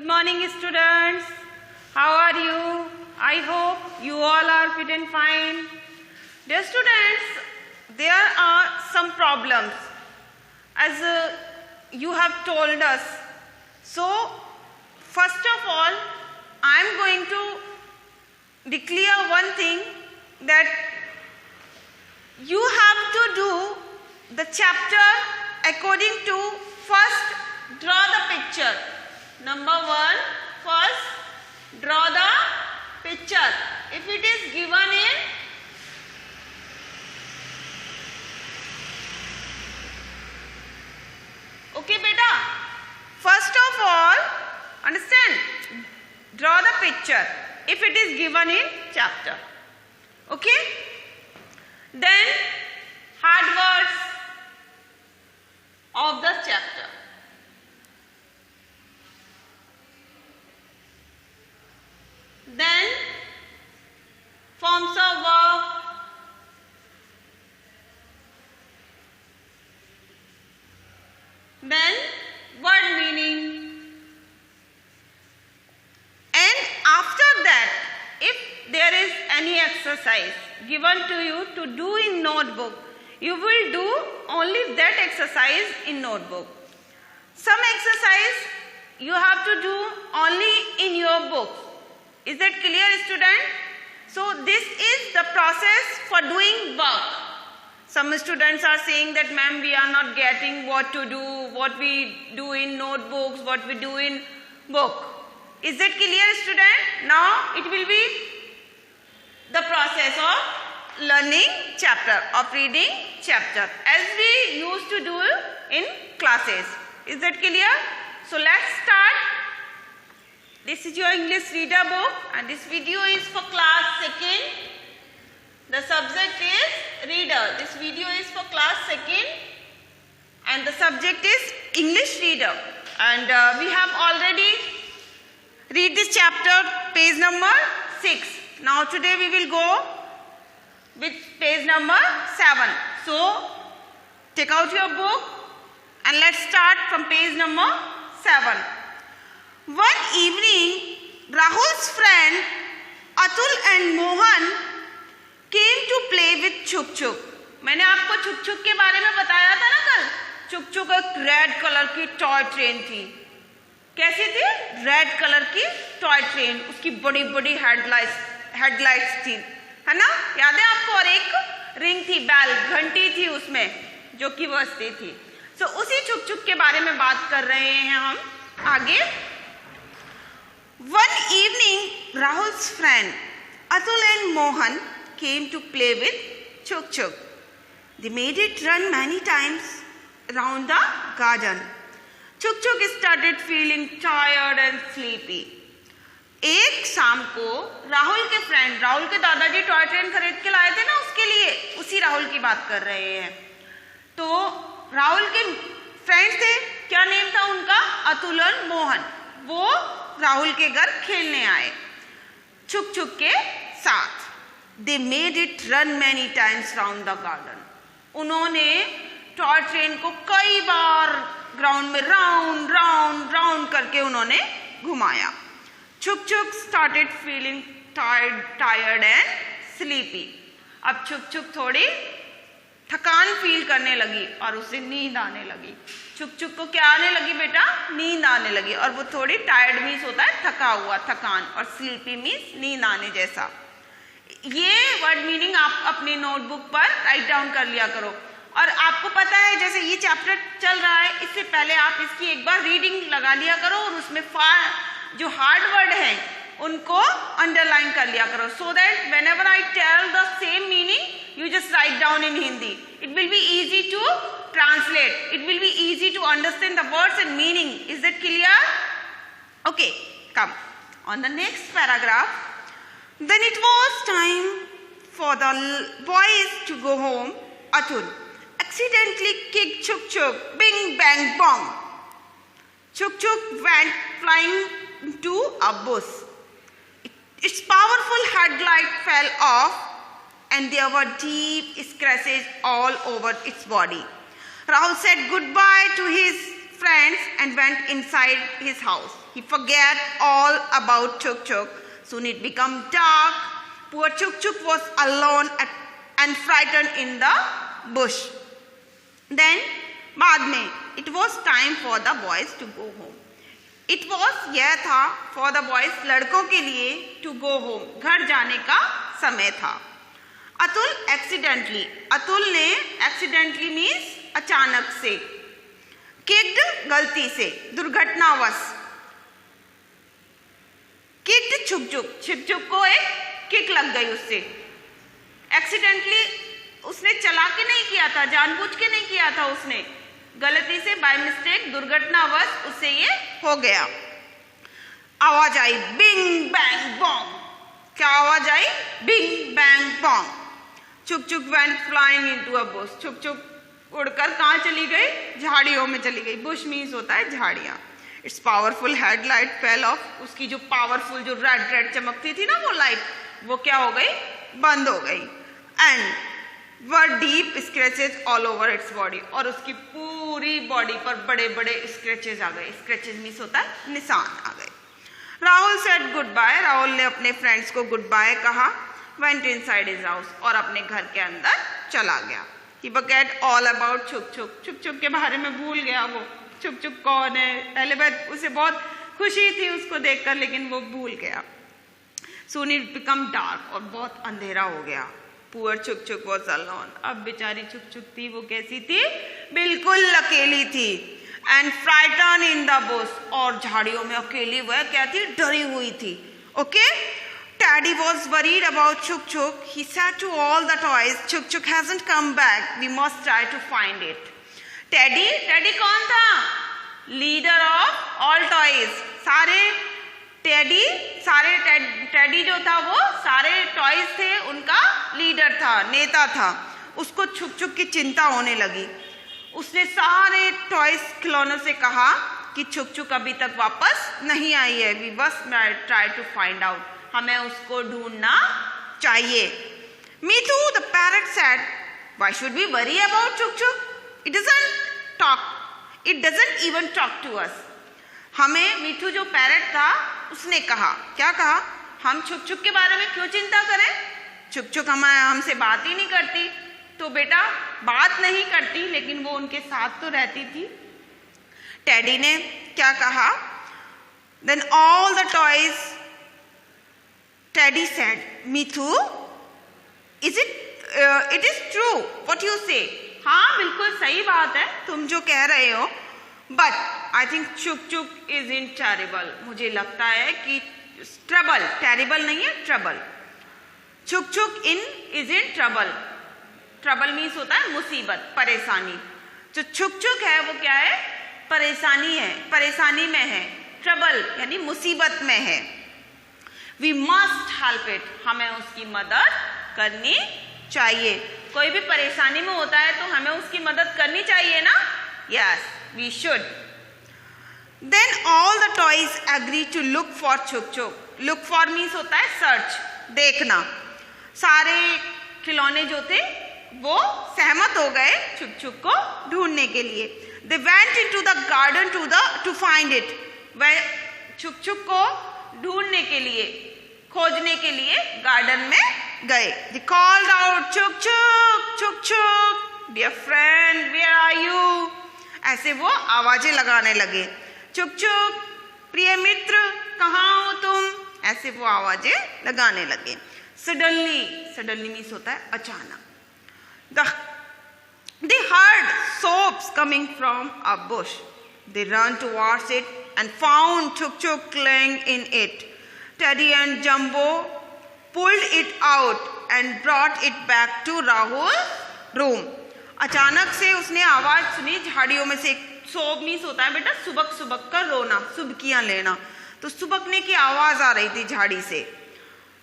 Good morning, students. How are you? I hope you all are fit and fine. Dear students, there are some problems as you have told us. So, first of all, I am going to declare one thing, that you have to do the chapter according to first draw the picture. Number 1, first draw the picture. If it is given in okay beta, first of all understand, draw the picture if it is given in chapter. Okay, then hard words of the chapter. Then forms of verb. Then word meaning. And after that, if there is any exercise given to you to do in notebook, you will do only that exercise in notebook. Some exercise you have to do only in your book. Is that clear, student? So this is the process for doing work. Some students are saying that ma'am, we are not getting what to do, what we do in notebooks, what we do in book. Is that clear, student? Now it will be the process of learning chapter, of reading chapter, as we used to do in classes. Is that clear? So let's start. This is your English reader book and this video is for class 2nd. The subject is reader. This video is for class 2nd and the subject is English reader. And we have already read this chapter, page number 6. Now today we will go with page number 7. So take out your book and let's start from page number 7. One evening, Rahul's friend Atul and Mohan came to play with Chuk Chuk. मैंने आपको Chuk Chuk के बारे में बताया था ना कल. Chuk Chuk एक रेड कलर की टॉय ट्रेन थी. कैसी थी? रेड कलर की टॉय ट्रेन. उसकी बड़ी बड़ी हेडलाइट्स थी, है ना? याद है आपको? और एक रिंग थी, बैल, घंटी थी उसमें जो कि बजती थी. सो उसी Chuk Chuk के बारे में बात कर रहे हैं हम आगे. One evening, Rahul's friend Atul and Mohan came to play with Chuk Chuk. They made it run many times around the garden. Chuk Chuk started feeling tired and sleepy. एक शाम को राहुल के फ्रेंड, राहुल के दादाजी टॉय ट्रेन खरीद के लाए थे ना उसके लिए, उसी राहुल की बात कर रहे हैं. तो राहुल के फ्रेंड थे, क्या नेम था उनका? अतुल और मोहन. वो राहुल के घर खेलने आए Chuk Chuk के साथ. They made it run many times round the garden. उन्होंने टॉय ट्रेन को कई बार ग्राउंड में राउंड राउंड राउंड करके उन्होंने घुमाया. Chuk Chuk started feeling tired and sleepy. अब Chuk Chuk थोड़ी थकान फील करने लगी और उसे नींद आने लगी. Chuk Chuk को क्या आने लगी बेटा? नींद आने लगी. और वो थोड़ी टायर्ड मीन्स होता है थका हुआ, थकान, और स्लीपी मीन्स नींद आने जैसा. ये वर्ड मीनिंग आप अपने नोटबुक पर राइट डाउन कर लिया करो. और आपको पता है जैसे ये चैप्टर चल रहा है, इससे पहले आप इसकी एक बार रीडिंग लगा लिया करो और उसमें जो हार्ड वर्ड हैं उनको अंडरलाइन कर लिया करो, so that whenever I tell the same meaning you just write down in Hindi. It will be easy to translate. It will be easy to understand the words and meaning. Is that clear? Okay, come on the next paragraph. Then it was time for the boys to go home. Atul accidentally kicked Chuk Chuk. Bing bang bong. Chuk Chuk went flying into a bush. Its powerful headlight fell off and there were deep scratches all over its body. Rahul said goodbye to his friends and went inside his house. He forget all about Chuk Chuk. Soon it became dark. Poor Chuk Chuk was alone and frightened in the bush. Then, बाद में, it was time for the boys to go home. It was, यह था, for the boys, लड़कों के लिए, to go home, घर जाने का समय था. अतुल ने accidentally means अचानक से, kicked गलती से, दुर्घटनावश, kicked छुक छुक को एक किक लग गई उससे. एक्सीडेंटली उसने चला के नहीं किया था, जानबूझ के नहीं किया था, उसने गलती से बाय मिस्टेक दुर्घटनावश उससे ये हो गया. आवाज आई बिंग बैंग बॉन्ग. क्या आवाज आई? Bing bang Bong. चुक चुक went flying into a bush. चुक चुक उड़कर कहाँ चली गई? झाड़ियों में चली गई. बुश मीन्स होता है झाड़ियाँ. It's powerful headlight fell off. उसकी जो पावरफुल जो रेड चमकती थी ना वो लाइट, वो क्या हो गई? बंद हो गई. And were deep scratches all over its body. और उसकी पूरी बॉडी पर बड़े बड़े स्क्रैचेज आ गए. स्क्रैचेज मीन्स होता है निशान आ गए. Rahul said good bye. Rahul ने अपने फ्रेंड्स को गुड बाय कहा. Went inside his house. और अपने घर के अंदर चला गया. ही फॉरगॉट ऑल अबाउट चुक चुक. चुक चुक के बारे में भूल गया वो. चुक चुक कौन है? पहले बार उसे बहुत खुशी थी उसको देखकर, लेकिन वो भूल गया. Soon it became dark. और बहुत अंधेरा हो गया. Poor चुक चुक was alone. अब बेचारी चुक चुक थी, वो कैसी थी? बिल्कुल अकेली थी. And frightened in the bush. और झाड़ियों में अकेली वह क्या थी? डरी हुई थी. Okay? Teddy was worried about Chuk Chuk. He said to all the toys, Chuk Chuk hasn't come back. We must try to find it. Teddy कौन था? Leader of all toys. सारे टेडी जो था वो सारे टॉयज थे, उनका leader था, नेता था. उसको छुक छुक की चिंता होने लगी. उसने सारे टॉयज खिलौनों से कहा कि छुक छुक अभी तक वापस नहीं आई है. We must try to find out. हमें उसको ढूंढना चाहिए. Mithu the parrot said, why should we worry about छुक छुक? It doesn't even talk to us. हमें मीठू जो पैरट था उसने कहा, क्या कहा? हम छुक छुक के बारे में क्यों चिंता करें? छुक छुक हमसे बात ही नहीं करती. तो बेटा बात नहीं करती, लेकिन वो उनके साथ तो रहती थी. टेडी ने क्या कहा? Then all the toys, Teddy said, Mithu, it is true what you say. हाँ बिल्कुल सही बात है तुम जो कह रहे हो. But I think Chuk Chuk is in trouble. मुझे लगता है कि trouble, terrible नहीं है, trouble. Chuk Chuk is in trouble. Trouble means होता है मुसीबत, परेशानी. जो Chuk Chuk है वो क्या है? परेशानी है, परेशानी में है. Trouble यानी मुसीबत में है. We must help it. हमें उसकी मदद करनी चाहिए. कोई भी परेशानी में होता है तो हमें उसकी मदद करनी चाहिए ना? Yes. We should. Then all the toys agree to look for Chuk Chuk. Look for means होता है search, देखना. सारे खिलौने जो थे वो सहमत हो गए Chuk Chuk को ढूंढने के लिए. They went into the garden to find it. वह Chuk Chuk को ढूंढने के लिए, खोजने के लिए गार्डन में गए. They called out Chuk Chuk, Chuk Chuk, dear friend, where are you? ऐसे वो आवाजें लगाने लगे. चुक चुक प्रिय मित्र कहाँ हो तुम? ऐसे वो आवाजें लगाने लगे. सडनली मीन्स होता है अचानक. They heard sobs coming from a bush. They ran towards it and found Chuk Chuk lying in it. Teddy and Jumbo pulled it out and brought it back to Rahul's room. अचानक से उसने आवाज सुनी झाड़ियों में से. सोब means होता है बेटा सुबक सुबक कर रोना, सुबकियां लेना. तो सुबकने की आवाज आ रही थी झाड़ी से.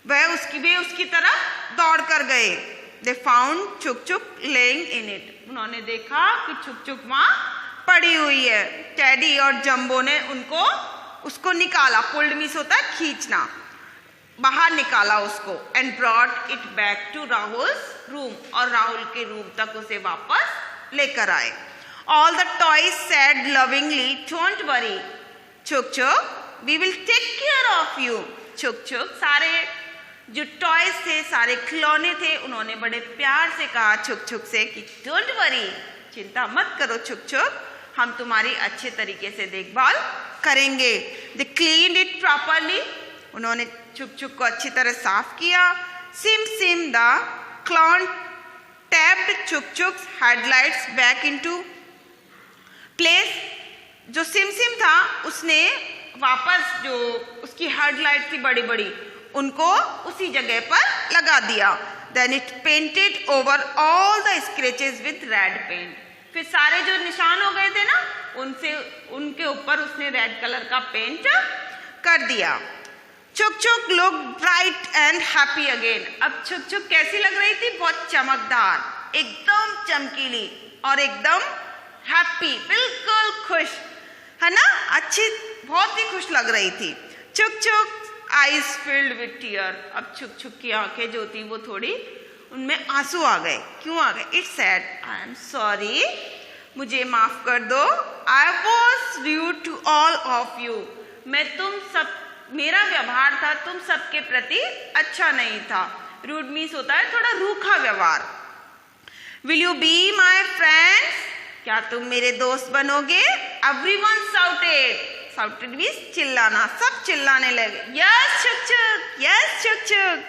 वह उसकी तरफ दौड़ कर गए. They found Chuk Chuk laying in it. उन्होंने देखा कि Chuk Chuk वहां पड़ी हुई है. टेडी और जंबो ने उसको निकाला. पुल्ड मीन्स होता है खींचना, बाहर निकाला उसको. And brought it back to Rahul's room. और राहुल के रूम तक उसे वापस लेकर आए. All the toys said lovingly, don't worry Chuk Chuk, we will take care of you. Chuk Chuk सारे जो टॉयज थे, सारे खिलौने थे, उन्होंने बड़े प्यार से कहा छुक छुक से कि डोंट वरी, चिंता मत करो छुक छुक, हम तुम्हारी अच्छे तरीके से देखभाल करेंगे। दे क्लीन इट प्रॉपरली, उन्होंने छुक छुक को अच्छी तरह साफ किया। SIM SIM the clown tapped छुक छुक हेडलाइट्स बैक इनटू प्लेस। जो सिम सिम था उसने वापस जो उसकी हेडलाइट थी बड़ी बड़ी, उनको उसी जगह पर लगा दिया। Then it painted over all the scratches with red paint. फिर सारे जो निशान हो गए थे ना, उनके ऊपर उसने रेड कलर का पेंट कर दिया। छुक छुक look bright and happy again. अब छुक छुक कैसी लग रही थी? बहुत चमकदार, एकदम चमकीली और एकदम हैप्पी, बिल्कुल खुश, है ना, अच्छी, बहुत ही खुश लग रही थी। छुक छुक आईज फिल्ड विथ टीयर। अब छुक छुक की आंखें जो थी वो थोड़ी, उनमें आंसू आ गए। क्यों आ गए? It's sad, I am sorry, मुझे माफ कर दो। I was rude to all of you. मैं तुम सब, मेरा व्यवहार था तुम सबके प्रति अच्छा नहीं था। रूड मीन्स होता है थोड़ा रूखा व्यवहार। Will you be my friends? क्या तुम मेरे दोस्त बनोगे? Everyone shouted. शाउटेड मीन्स चिल्लाना, सब चिल्लाने लगे। यस छुक छुक, यस छुक छुक,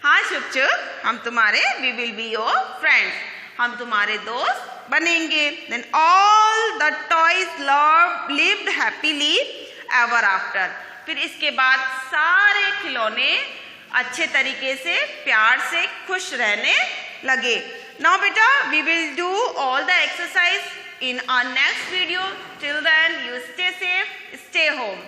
हाँ छुक छुक, हम तुम्हारे, we will be your friends, हम तुम्हारे दोस्त बनेंगे। Then all the toys lived happily ever after. फिर इसके बाद सारे खिलौने अच्छे तरीके से, प्यार से खुश रहने लगे। नाउ बेटा, we will do all the exercise in our next video. Till then, you stay safe, stay home.